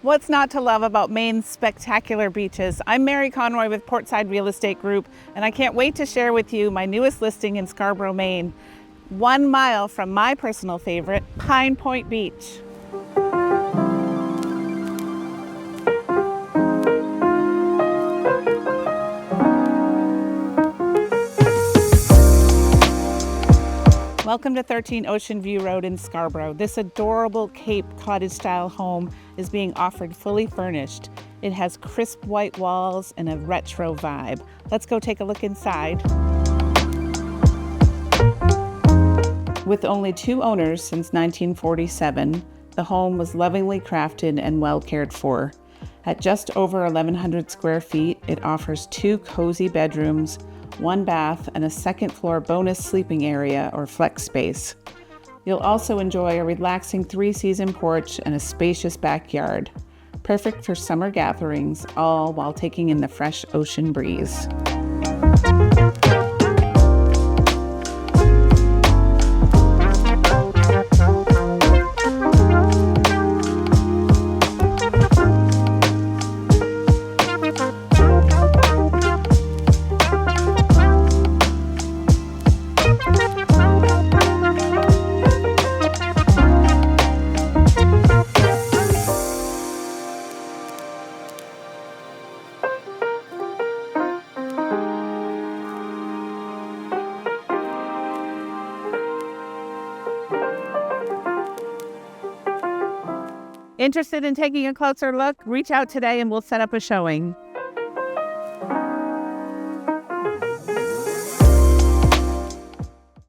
What's not to love about Maine's spectacular beaches? I'm Mary Conroy with Portside Real Estate Group, and I can't wait to share with you my newest listing in Scarborough, Maine, 1 mile from my personal favorite, Pine Point Beach. Welcome to 13 Ocean View Road in Scarborough. This adorable Cape cottage-style home is being offered fully furnished. It has crisp white walls and a retro vibe. Let's go take a look inside. With only 2 owners since 1947, the home was lovingly crafted and well cared for. At just over 1,100 square feet, it offers 2 cozy bedrooms, 1 bath, and a second floor bonus sleeping area or flex space. You'll also enjoy a relaxing 3-season porch and a spacious backyard, perfect for summer gatherings, all while taking in the fresh ocean breeze. Interested in taking a closer look? Reach out today and we'll set up a showing.